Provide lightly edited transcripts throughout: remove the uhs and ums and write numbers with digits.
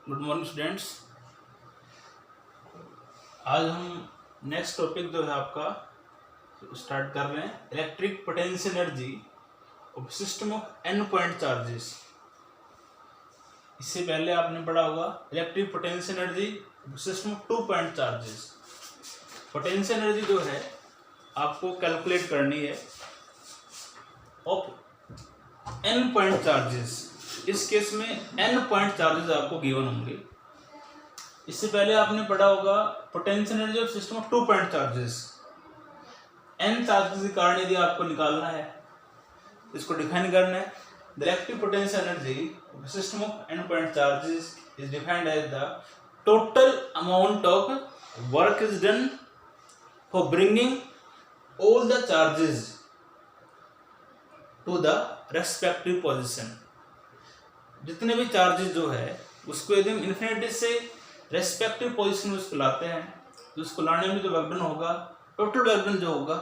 Good morning students. आज हम next topic जो है आपका स्टार्ट कर रहे हैं, electric potential energy of system of N point charges. इससे पहले आपने पढ़ा होगा electric potential energy system of 2 point charges. Potential energy जो है आपको कैलकुलेट करनी है ऑफ एन पॉइंट चार्जेस। इस केस में एन पॉइंट चार्जेस आपको गिवन होंगे। इससे पहले आपने पढ़ा होगा potential energy of system of 2 point charges. N charges के कारण यदि आपको निकालना है, इसको डिफाइन करना है। The electric potential energy of system of N point charges is defined as the total amount of work is done for bringing all the charges to the respective position. जितने भी चार्जेस जो है उसको यदि हम infinity से respective position में उसको लाते हैं तो उसको लाने में जो वर्क डन होगा, टोटल वर्क डन जो होगा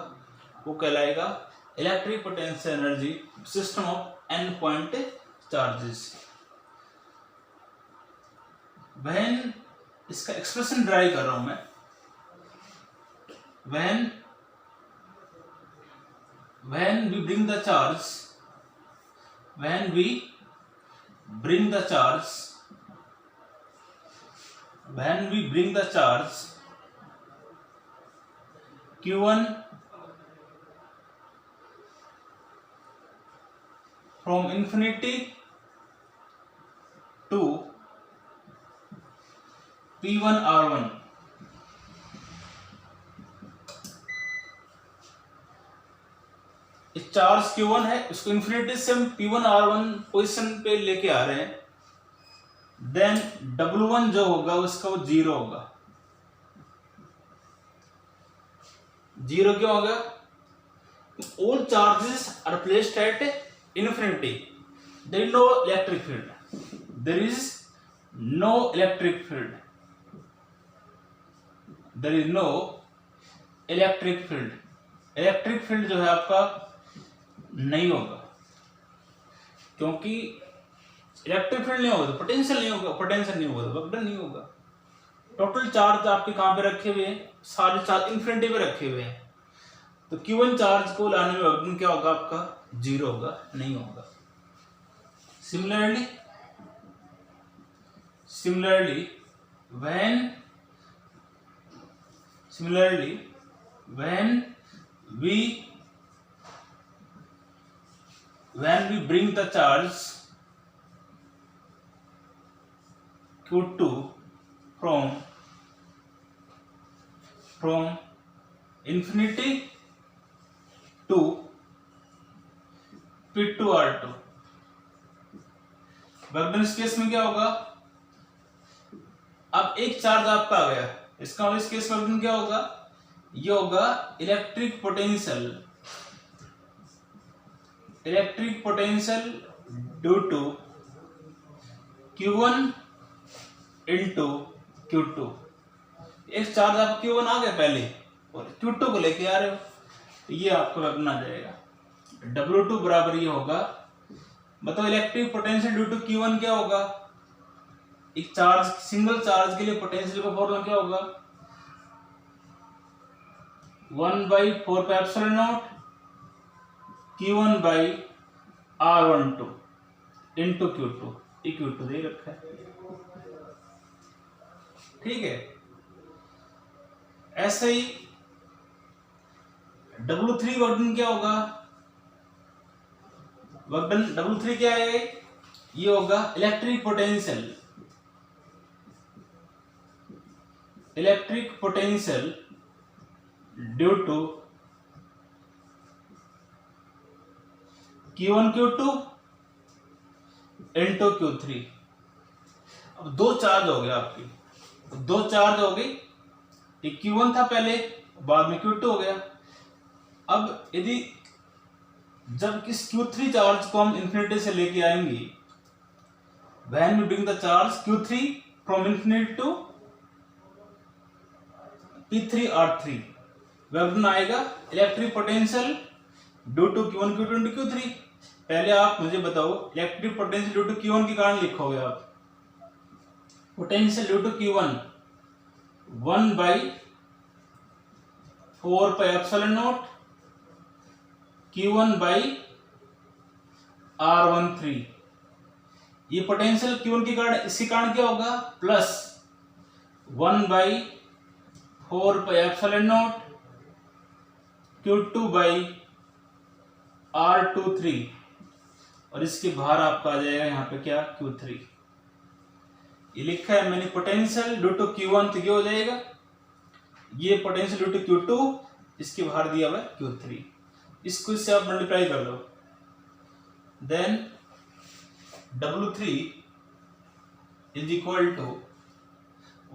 वो कहलाएगा electric potential energy system of N point charges. When इसका एक्सप्रेशन ड्राइव कर रहा हूं मैं, when we bring the charge q1 from infinity to p1 r1, इस चार्ज q1 है उसको इन्फिनिटी से हम p1 r1 पोजीशन पे लेके आ रहे हैं, देन w1 जो होगा उसका वो 0 होगा। 0 क्यों होगा? All charges are placed at infinity, there is no electric field, electric field जो है आपका नहीं होगा, क्योंकि इलेक्ट्रिक फील्ड नहीं होगा तो पोटेंशियल नहीं होगा तो वर्क डन नहीं होगा। टोटल चार्ज आपके कहां पे रखे हुए हैं? सारे चार्ज इन्फिनिटी पे रखे हुए हैं, तो Q1 चार्ज को लाने में वर्क डन क्या होगा? आपका 0 होगा, नहीं होगा। Similarly when we bring the charge Q2 from infinity to P2 R2, work done इस केस में क्या होगा? अब एक चार्ज आपका आ गया, इसका मतलब इस केस में वर्क डन क्या होगा? ये होगा electric potential due to Q1 into Q2। एक चार्ज आप Q1 आ गया पहले और Q2 को लेके आ रहे हो, तो ये आपको वर्क डन आ जाएगा। W2 बराबर ये होगा, मतलब electric potential due to Q1 क्या होगा? एक चार्ज, सिंगल चार्ज के लिए पोटेंशियल का फॉर्मूला क्या होगा? 1/4πε0 Q1/R12 इंटू Q2, Q2 दे रखा है, ठीक है। ऐसे ही W3 वर्क डन क्या होगा? वर्क डन W3 क्या है? ये होगा electric potential due to Q1 Q2 into Q3। अब दो चार्ज हो गए आपकी, दो चार्ज हो गई, एक Q1 था पहले, बाद में Q2 हो गया। अब यदि जब इस Q3 चार्ज को हम इन्फिनिटी से लेके आएंगे, when we bring the charge Q3 from infinity to P3 R3, work done आएगा electric potential due to Q1 Q2 into Q3। पहले आप मुझे बताओ electric potential due to Q1 के कारण लिखोगे आप potential due to Q1 1/4 pi epsilon naught Q1 by R13। ये पोटेंशियल Q1 के कारण, इसके कारण क्या होगा, plus 1/4 pi epsilon naught Q2 by R23, और इसके बाहर आपका आ जाएगा यहाँ पे क्या, Q3। ये लिखा है मैंने पोटेंशियल ड्यू टू Q1, तो ये हो जाएगा, ये पोटेंशियल ड्यू टू Q2, इसके बाहर दिया हुआ है Q3। इसको इससे आप मल्टीप्लाई कर लो, then W3 is equal to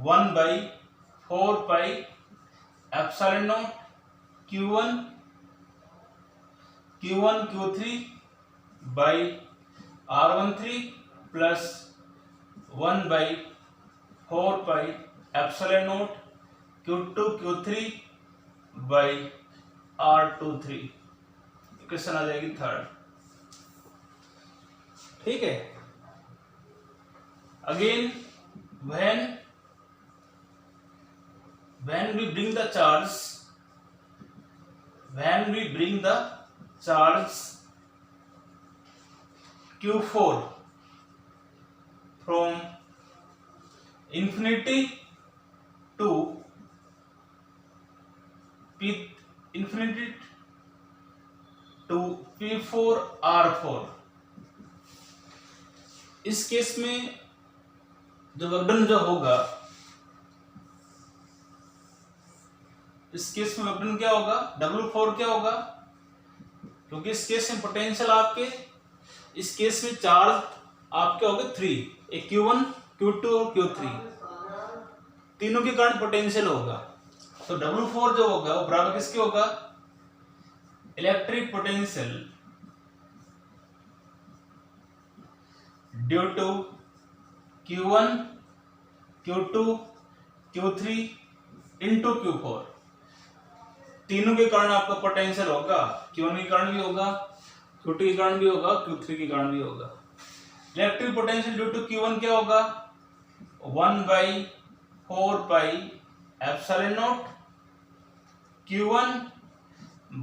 1/4 pi epsilon naught Q1 Q3 by R13 plus 1/4 pi epsilon naught Q2 Q3 by R23। Question आ जाएगी थर्ड। ठीक है, again when we bring the charge Q4 from infinity to P4 R4, इस case में जो work done जो होगा, इस केस में वर्कडन क्या होगा, W4 क्या होगा, क्योंकि इस केस में पोटेंशियल आपके, इस केस में चार्ज आपके हो गए 3, एक Q1 Q2 और Q3, तीनों के कारण पोटेंशियल होगा। तो W4 जो होगा वो बराबर किसके होगा, electric potential due to Q1 Q2 Q3 into Q4, तीनों के कारण आपका पोटेंशियल होगा, Q1 के कारण भी होगा, Q2 के कारण भी होगा, Q3 के कारण भी होगा। Electric potential due to Q1 क्या होगा, 1/4 pi epsilon naught Q1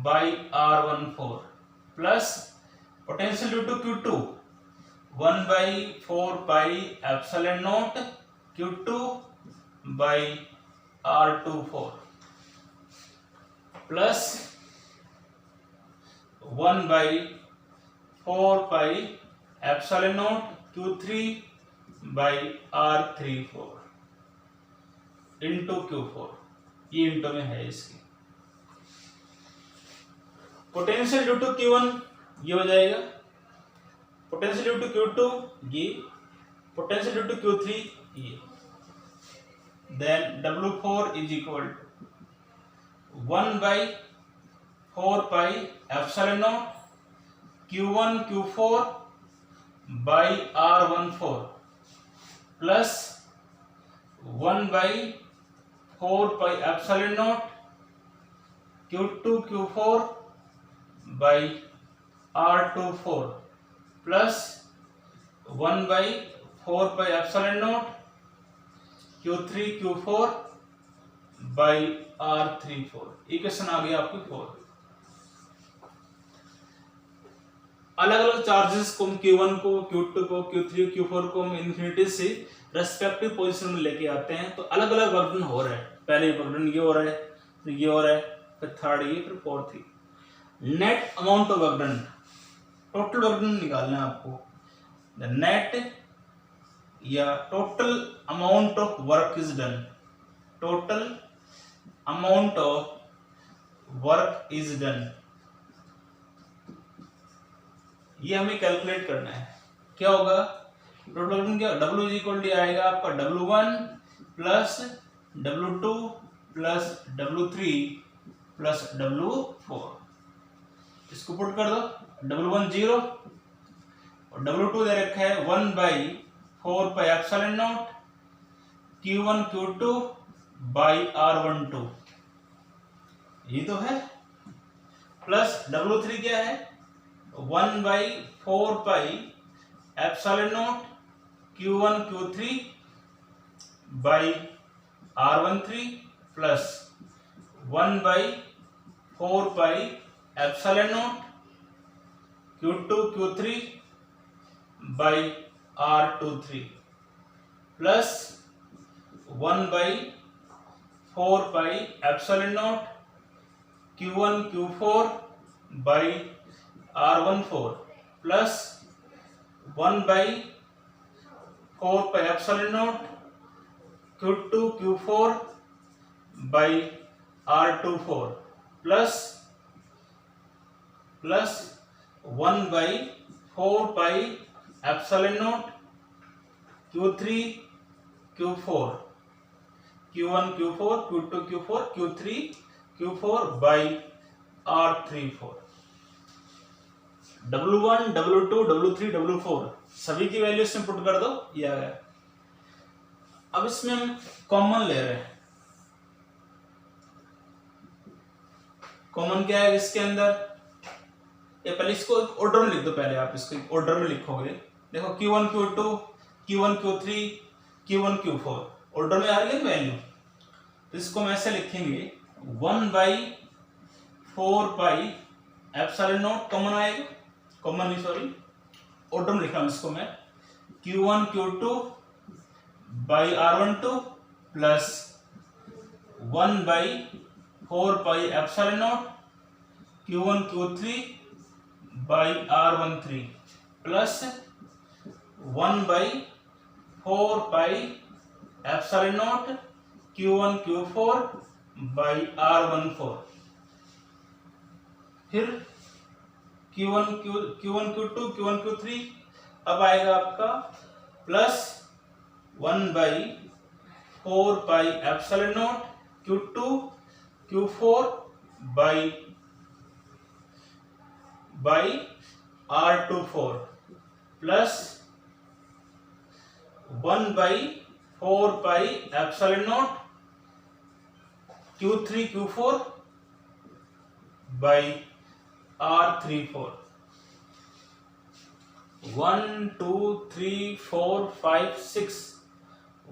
by R14 plus potential due to Q2 1/4 pi epsilon naught Q2 by R24 plus 1/4 pi epsilon naught Q3 by R34 into Q4, ये into में है इसकी। Potential due to Q1 ये हो जाएगा, potential due to Q2 ये, potential due to Q3 ये, then W4 is equal to 1/4 pi epsilon naught Q1 Q4 by R14 plus 1/4 pi epsilon naught Q2 Q4 by R24 plus 1/4 pi epsilon naught Q3 Q4 by R34। Equation आ गया आपकी 4। अलग अलग charges को Q1 को, Q2 को, Q3 Q4 को हम इन्फिनिटी से रेस्पेक्टिव पोजीशन में लेके आते हैं, तो अलग अलग वर्कडन हो रहा है। पहले वर्कडन ये हो रहा है, फिर ये हो रहा है, फिर थर्ड ये, फिर फोर्थ ये। Net amount of work done, total work done निकालना है आपको। द नेट या total amount of work is done, total amount of work is done, ये हमें कैलकुलेट करना है। क्या होगा, टोटल वर्क क्या, W इज इक्वल टू आएगा आपका W1 plus W2 plus W3 plus W4। इसको पुट कर दो, W1 0 और W2 दे रखा है 1/4 pi epsilon naught Q1 Q2 by R12, ये तो है, प्लस W3 क्या है 1/4 pi epsilon naught Q1 Q3 by R13 plus 1/4 pi epsilon naught Q2 Q3 by R23 plus 1/4 pi epsilon naught Q1 Q4 by R14 plus 1/4 pi epsilon naught Q2 Q4 by R24 plus 1/4 pi epsilon naught Q3 Q4 Q1 Q4 Q2 Q4 Q3 Q4 by R34 W1 W2 W3 W4 सभी की value इसमें put कर दो, ये आ गया। अब इसमें हम कॉमन ले रहे हैं। कॉमन क्या है इसके अंदर, ये पहले इसको एक ऑर्डर में लिख दो। पहले आप इसको एक ऑर्डर में लिखोगे, देखो Q1 Q2 Q1 Q3 Q1 Q4 order में आ रही है वैल्यू, तो इसको हम ऐसे लिखेंगे 1/4 पाई एप्सिलॉन नॉट कॉमन आएगा, कॉमन नहीं सॉरी ऑर्डर में लिखा हूं इसको मैं, Q1 Q2 by R12 plus 1/4 pi epsilon naught Q1 Q3 by R13 plus 1/4 pi epsilon naught Q1 Q4 by R14 फिर Q1 Q2 Q1 Q3 अब आएगा आपका plus 1/4 pi epsilon naught Q2 Q4 by R24 plus 1/4 pi epsilon naught Q3 Q4 by R34 1 2 3 4 5 6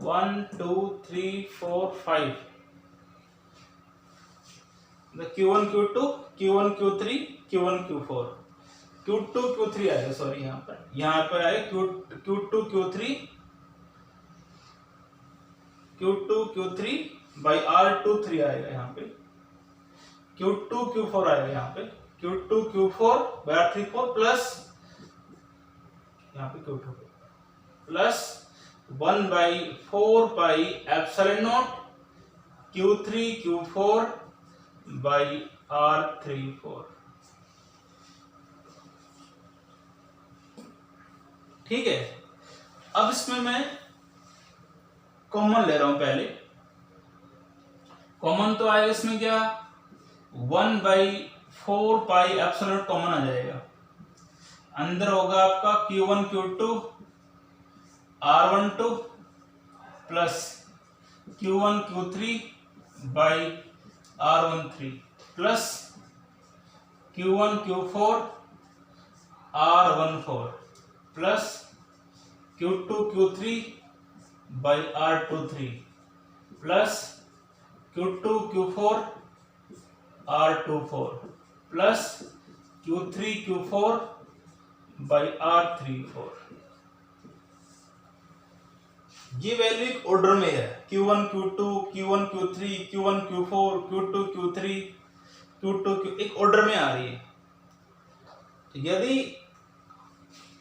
1 2 3 4 5 the Q1 Q2 Q1 Q3 Q1 Q4 Q2 Q3 आएगा, sorry यहाँ पर आए Q2 Q3 by R23 आएगा, यहाँ पे Q2 Q4 आएगा, यहाँ पे Q2 Q4 by R34 plus यहाँ पे Q2 plus 1/4 pi epsilon naught Q3 Q4 by R34। ठीक है, अब इसमें मैं कॉमन ले रहा हूं। पहले कॉमन तो आएगा इसमें क्या, 1/4 पाई एप्सिलॉन कॉमन आ जाएगा, अंदर होगा आपका Q1 Q2 R12 plus Q1 Q3 by R13 plus Q1 Q4 R14 plus Q2 Q3 by R23 plus Q2 Q4 R24 plus Q3 Q4 by R34। ये वैल्यू एक ऑर्डर में है, Q1 Q2 Q1 Q3 Q1 Q4 Q2 Q3 Q2 Q एक order में आ रही है। यदि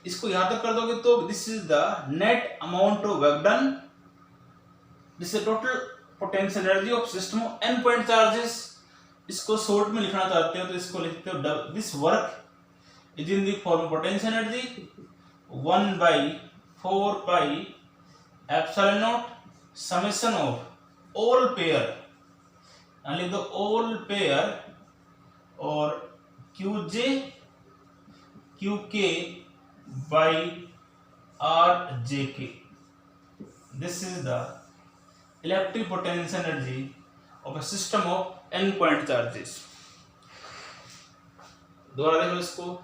इसको यहां तक कर दोगे तो this is the net amount of work done, this is total potential energy of system of n point charges. इसको शॉर्ट में लिखना चाहते हो तो इसको लिखते हो this work is in the form potential energy 1/4 pi epsilon not summation of all pair, लिख दो ऑल पेयर और QJ QK by RJK. This is the electric potential energy of a system of n point charges. दोबारा देखो इसको,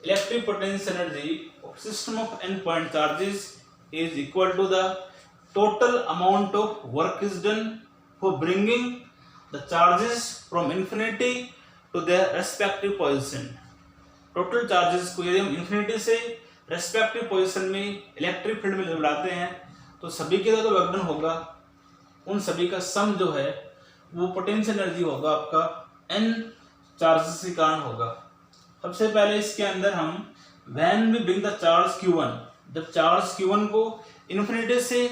electric potential energy of system of n point charges is equal to the total amount of work is done for bringing the charges from infinity to their respective position. Total charges को यदि हम infinity से respective position में electric field में लाते हैं तो सभी के जो वर्क डन होगा उन सभी का सम जो है वो पोटेंशियल एनर्जी होगा आपका n चार्जेस के कारण होगा। सबसे पहले इसके अंदर हम when we bring the charge q1, जब चार्ज q1 को इन्फिनिटी से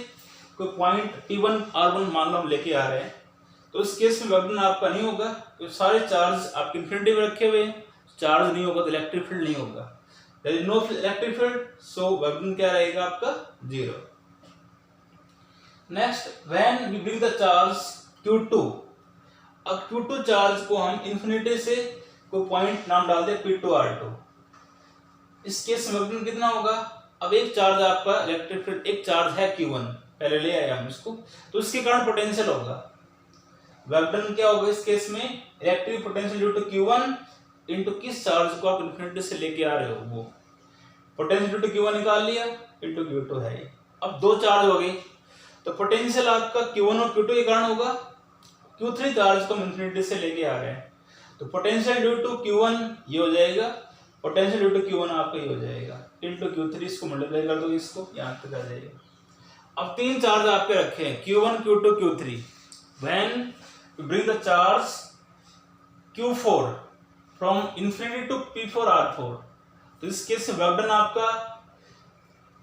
कोई पॉइंट t1 r1 मान लो हम लेके आ रहे हैं तो इस केस में वर्क डन आपका नहीं होगा क्योंकि सारे चार्ज आपके इन्फिनिटी में रखे हुए हैं। चार्ज नहीं होगा तो इलेक्ट्रिक फील्ड नहीं होगा। There is no electric field, so work done क्या रहेगा आपका 0। Next when we bring the charge q2, अब q2 चार्ज को हम इन्फिनिटी से कोई पॉइंट नाम डाल दे p2 r2, इस केस में वर्क डन कितना होगा? अब एक चार्ज आपका इलेक्ट्रिक फील्ड, एक चार्ज है q1 पहले ले आए हम इसको, तो इसके कारण पोटेंशियल होगा। वर्क डन क्या होगा इस केस में? Electric potential due to q1 into किस चार्ज को आप इन्फिनिटी से लेके आ रहे हो वो पोटेंशियल ड्यू टू q1 निकाल लिया इनटू q2 है। अब दो चार्ज हो गए तो पोटेंशियल आपका q1 और q2 के कारण होगा। q3 चार्ज को हम इन्फिनिटी से लेके आ रहे हैं तो पोटेंशियल ड्यू टू q1 ये हो जाएगा, पोटेंशियल ड्यू टू q1 आपका ये हो जाएगा इनटू q3, इसको मल्टीप्लाई कर दो, इसको यहाँ तक आ जाएगा। अब तीन चार्ज आपके रखे हैं q1 q2 q3, when we bring the charge q4 from infinity to p4 r4, तो इस केस में वर्क डन आपका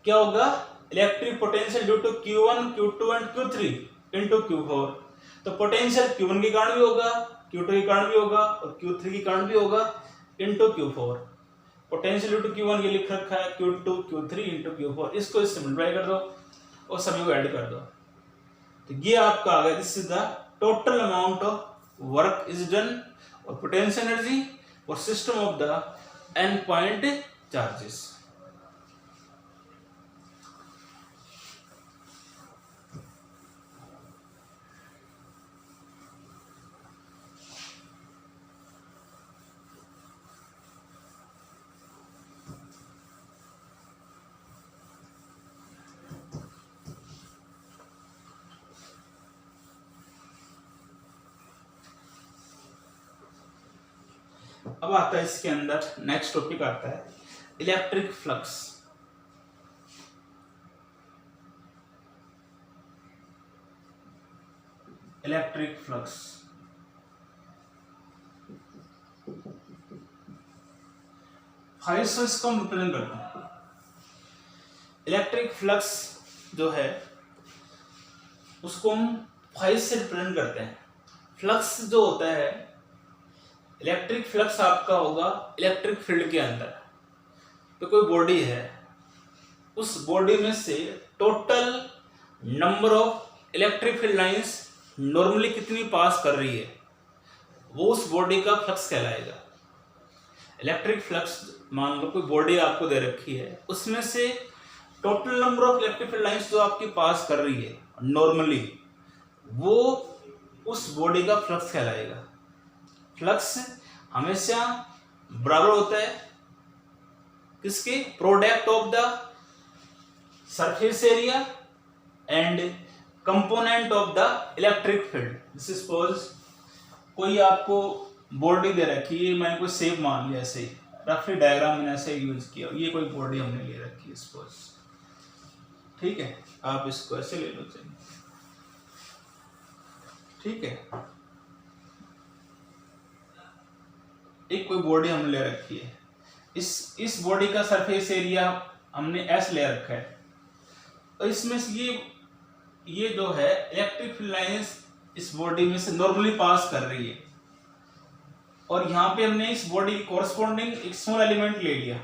क्या होगा? Electric potential due to q1 q2 and q3 into q4, तो पोटेंशियल q1 के कारण भी होगा, q2 के कारण भी होगा और q3 के कारण भी होगा into q4। Potential due to q1 ये लिख रखा है q2 q3 इनटू q4, इसको इससे मल्टीप्लाई कर दो और सभी को ऐड कर दो, तो ये आपका आ गया this is the total amount of work is done और पोटेंशियल एनर्जी और system of the n point charges. अब आता है इसके अंदर नेक्स्ट टॉपिक आता है electric flux. Electric flux five से इसको हम रिप्रेजेंट करते हैं। इलेक्ट्रिक फ्लक्स जो है उसको हम फाइव से रिप्रेजेंट करते हैं। फ्लक्स जो होता है, इलेक्ट्रिक फ्लक्स आपका होगा इलेक्ट्रिक फील्ड के अंदर। तो कोई बॉडी है, उस बॉडी में से total number of electric field lines normally कितनी पास कर रही है, वो उस बॉडी का फ्लक्स कहलाएगा। इलेक्ट्रिक फ्लक्स मान लो कोई बॉडी आपको दे रखी है, उसमें से total number of electric field lines जो आपकी पास कर रही है नॉर्मली, वो उस बॉडी का फ्लक्स कहलाएगा। फ्लक्स हमेशा बराबर होता है किसके? Product of the surface area and component of the electric field. Suppose कोई आपको बॉडी दे रखी है, मैंने कोई शेप मान लिया, ऐसे ही रफली डायग्राम मैंने ऐसे यूज किया, ये कोई बॉडी हमने ले रखी है सपोज, ठीक है, आप इसको ऐसे ले लो, चाहिए, ठीक है, एक कोई बॉडी हमने ले रखी है, इस बॉडी का सरफेस एरिया हमने एस ले रखा है, और इसमें से ये जो है इलेक्ट्रिक फील्ड लाइंस इस बॉडी में से नॉर्मली पास कर रही है, और यहाँ पे हमने इस बॉडी कोरस्पॉन्डिंग एक स्मॉल एलिमेंट ले लिया,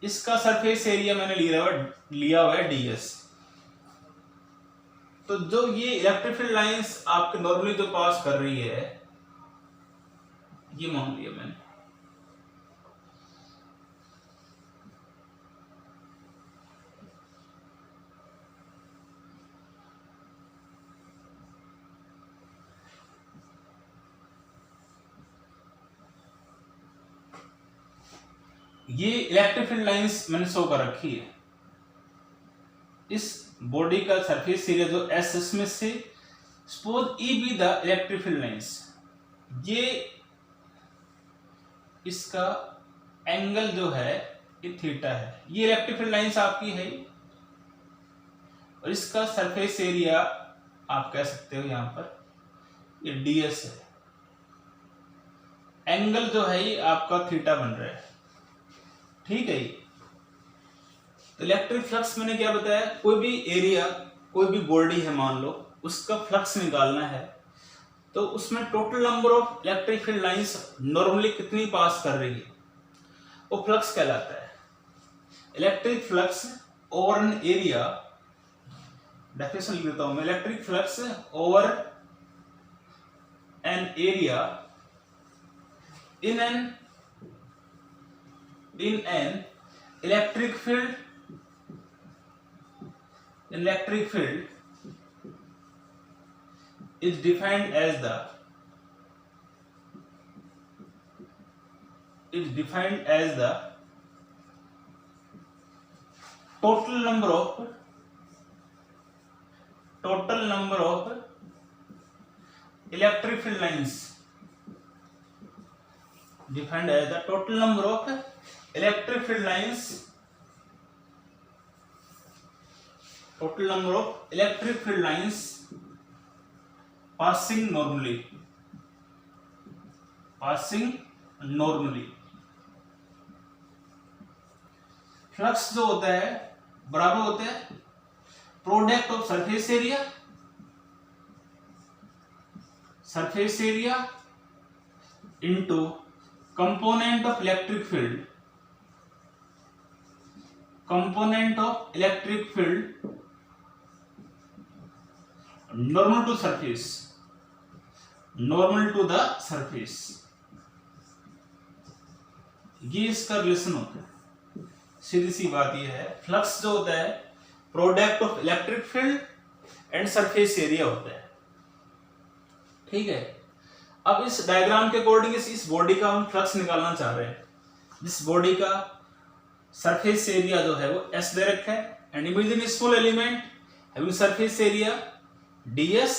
इसका सरफेस एरिया मैंने लिया हुआ है ds। तो जो ये इलेक्ट्रिक फील्ड लाइंस आपके नॉर्मली जो पास कर रही है, ये मान लिया मैंने, ये इलेक्ट्रिक फील्ड लाइंस मैंने शो कर रखी है। इस बॉडी का सरफेस एरिया जो एस, इसमें से suppose E be the electric field lines, ये इसका एंगल जो है ये थीटा है, ये इलेक्ट्रिक फील्ड लाइंस आपकी है, और इसका सरफेस एरिया आप कह सकते हो यहां पर ये ds है, एंगल जो है ये आपका थीटा बन रहा है, ठीक है। तो इलेक्ट्रिक फ्लक्स मैंने क्या बताया, कोई भी एरिया, कोई भी बॉडी है मान लो, उसका फ्लक्स निकालना है, तो उसमें total number of electric field lines normally कितनी पास कर रही है, वो फ्लक्स कहलाता है। Electric flux over an area, definition लिख देता हूं मैं, electric flux over an area in an electric field is defined as the total number of electric field lines, defined as the total number of electric field lines passing normally flux जो होता है बराबर होता है product of surface area into component of electric field normal to the surface, ये इसका relation होता है। सीधी सी बात ये है, फ्लक्स जो होता है product of electric field and surface area होता है, ठीक है। अब इस डायग्राम के अकॉर्डिंग इस बॉडी का हम फ्लक्स निकालना चाह रहे हैं, जिस बॉडी का सरफेस एरिया जो है वो S दे रखा है, and imagine small element having surface area ds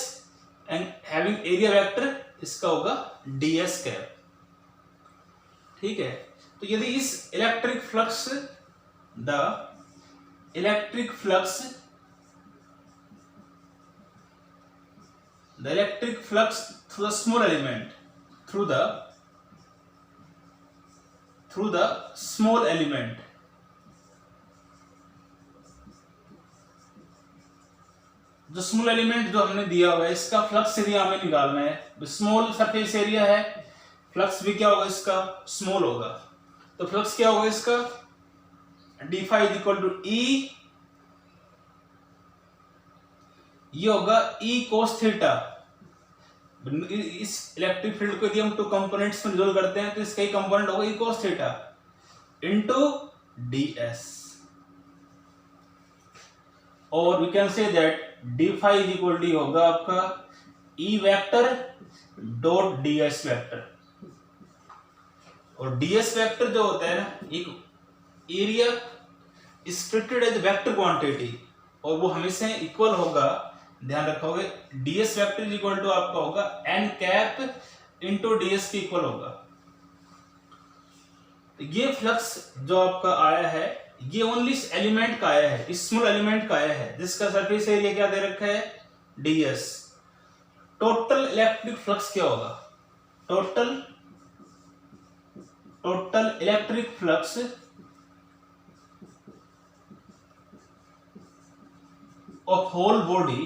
and having area vector, इसका होगा ds कैप, ठीक है। तो यदि इस electric flux through the small element, through the small element, जो स्मॉल एलिमेंट जो हमने दिया हुआ है इसका फ्लक्स एरिया हमें निकालना है। स्मॉल सरफेस एरिया है, फ्लक्स भी क्या होगा इसका स्मॉल होगा, तो फ्लक्स क्या होगा इसका d phi is equal to e, ये होगा e cos थीटा। इस इलेक्ट्रिक फील्ड को यदि हम टू कंपोनेंट्स में रिजोल्व करते हैं तो इसका ही कंपोनेंट होगा e cos theta into ds, और we can say that d phi is equal to होगा आपका e vector dot ds vector, और ds वेक्टर जो होता है ना, एक area is treated as vector quantity, और वो हमेशा इक्वल होगा, ध्यान रखोगे ds vector is equal to आपका होगा n कैप इनटू ds के इक्वल होगा। ये फ्लक्स जो आपका आया है ये ओनली इस एलिमेंट का आया है, इस स्मॉल एलिमेंट का आया है, जिसका सरफेस एरिया क्या दे रखा है ds। टोटल इलेक्ट्रिक फ्लक्स क्या होगा, total electric flux of whole body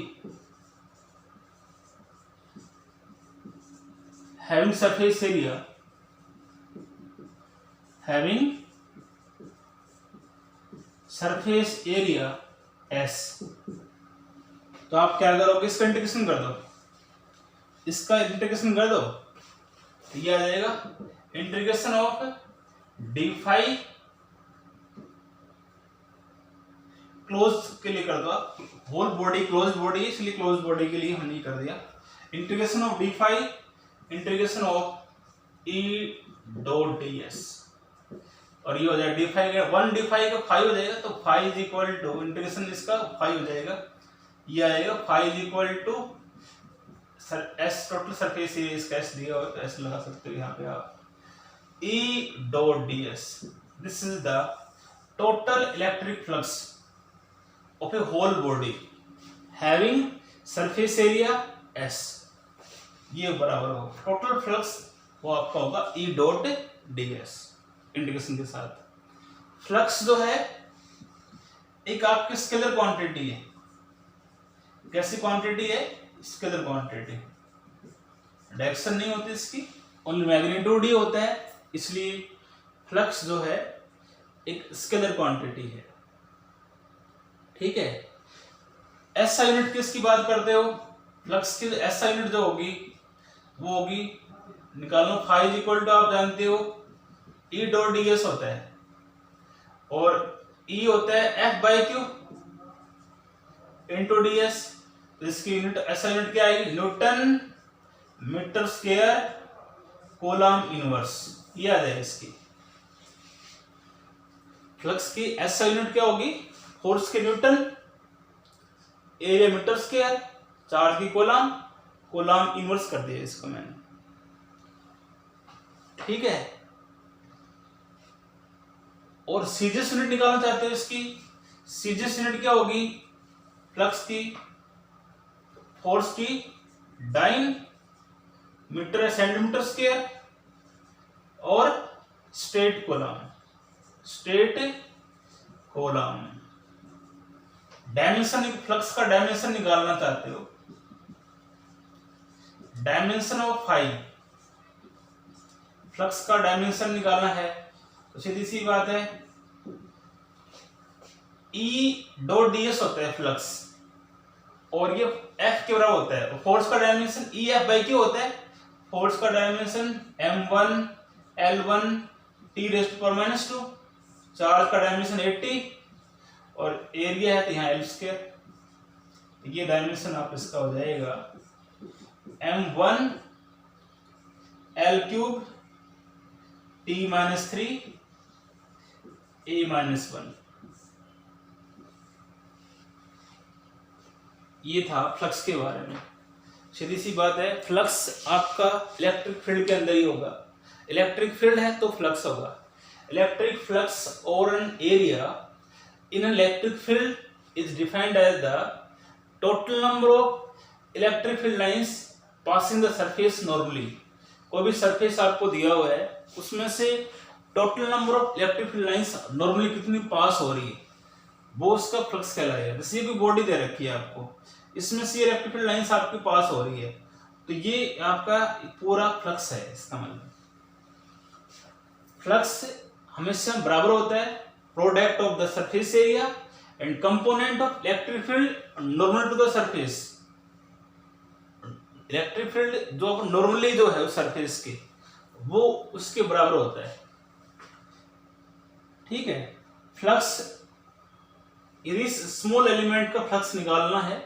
having surface area S, तो आप क्या करोगे, इसका इंटीग्रेशन कर दो, तो ये आ जाएगा integration of d phi, close के लिए कर दो आप, होल बॉडी क्लोज बॉडी है इसलिए क्लोज बॉडी के लिए हमने कर दिया integration of d phi integration of e dot ds, और ये हो जाएगा d phi का 1 d phi का 5 हो जाएगा, तो phi is equal to integration इसका 5 हो जाएगा ये आएगा phi is equal to S total surface area, इसका एस दिया हो तो एस लगा सकते हो यहाँ पे आप, E dot D S, this is the total electric flux of a whole body having surface area S, ये बराबर होगा टोटल फ्लक्स वो आपका होगा E dot D S integration के साथ। फ्लक्स जो है एक आपकी स्केलर क्वांटिटी है, कैसी क्वांटिटी है, स्केलर क्वांटिटी, डायरेक्शन नहीं होती इसकी, ओनली मैग्नीट्यूड ही होता है, इसलिए फ्लक्स जो है एक स्केलर क्वांटिटी है। ठीक है, एसआई यूनिट किसकी बात करते हो, फ्लक्स की एसआई यूनिट जो होगी वो होगी, निकालो फाई इज इक्वल टू आप जानते हो ई डॉट डी एस होता है, और ई होता है F by Q into D S, तो इसकी यूनिट एसआई यूनिट क्या आएगी, newton metre square coulomb inverse, ये आ जाएगी इसकी। फ्लक्स की एसआई यूनिट क्या होगी, फोर्स के newton, area metre square, charge की कोलम, कोलम इनवर्स कर दिया इसको मैंने। ठीक है, और सीजीएस यूनिट निकालना चाहते हो इसकी, सीजीएस यूनिट क्या होगी, फ्लक्स की, फोर्स की डाइन मीटर सेंटीमीटर स्क्वायर, और straight coulomb, straight kolam. Dimension, flux का डायमेंशन निकालना चाहते हो, डायमेंशन ऑफ फाई, फ्लक्स का डायमेंशन निकालना है तो सीधी सी बात है, ई डॉट डी एस होता है फ्लक्स, और ये एफ के बराबर होता है, फोर्स का dimension E F by Q होता है, फोर्स का dimension m1 L1 T rest पर -2, चार्ज का डायमेंशन 80, और एरिया है तो यहाँ एल स्क्वायर, ये डायमेंशन आप इसका हो जाएगा m1 L cube T -3 A -1। ये था फ्लक्स के बारे में। सीधी सी बात है, फ्लक्स आपका इलेक्ट्रिक फील्ड के अंदर ही होगा, इलेक्ट्रिक फील्ड है तो फ्लक्स होगा। इलेक्ट्रिक फ्लक्स और an area in electric field is defined as the total number of electric field lines passing the surface normally. कोई भी सरफेस आपको दिया हुआ है, उसमें से total number of electric field lines normally कितनी पास हो रही है, वो उसका फ्लक्स कहलाएगा। जैसे ये कोई बॉडी दे रखी है आपको, इसमें से इलेक्ट्रिक फील्ड लाइंस आपकी पास हो रही है, तो ये आपका पूरा फ्लक्स है। इसका मतलब फ्लक्स हमेशा बराबर होता है product of the surface area and component of electric field normal to the surface. Electric field जो नॉर्मली जो है उस सरफेस के, वो उसके बराबर होता है। ठीक है, फ्लक्स यदि स्मॉल एलिमेंट का फ्लक्स निकालना है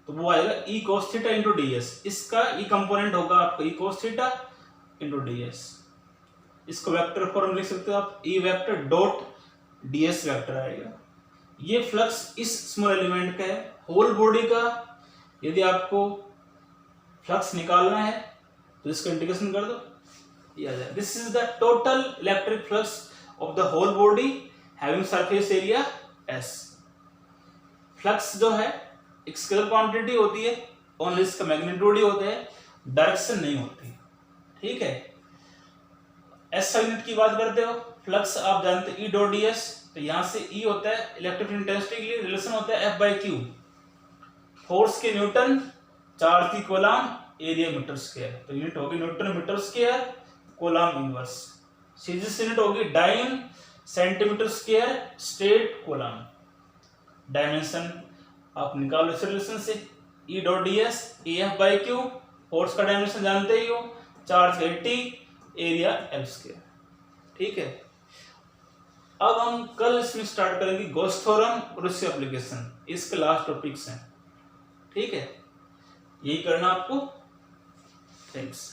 तो वो आएगा ई cos theta into D S. इसका ई कंपोनेंट होगा आपका ई cos theta into D S. इसको वेक्टर फॉर्म लिख सकते हो आप, E vector dot D S vector आएगा। ये फ्लक्स इस स्मॉल एलिमेंट का है। होल बॉडी का यदि आपको फ्लक्स निकालना है तो इसका इंटीग्रेशन कर दो, ये आ जाए। This is the total electric flux of the whole body having surface area S. Flux जो है एक स्केलर क्वांटिटी होती है, ओनली इसका मैग्नीट्यूड ही होता है, डायरेक्शन नहीं होती। ठीक है, एस यूनिट की बात करते हो, फ्लक्स आप जानते हैं ई डॉट डी एस, तो यहां से ई होता है इलेक्ट्रिक इंटेंसिटी के लिए रिलेशन होता है एफ बाई क्यू, फोर्स के न्यूटन, चार्ज की कोलम, एरिया मीटर स्क्वायर, तो यूनिट होगी newton metre square coulomb inverse. CGS unit होगी dyne centimetre square straight kolam. Dimension आप निकालो इस रिलेशन से, E dot D S A F by Q, force का डायमेंशन जानते ही हो, चार्ज 80, एरिया एल स्क्वायर। ठीक है, अब हम कल इसमें स्टार्ट करेंगे गॉस थ्योरम और इसके एप्लीकेशन, इसके लास्ट टॉपिक्स हैं। ठीक है, यही करना आपको। थैंक्स।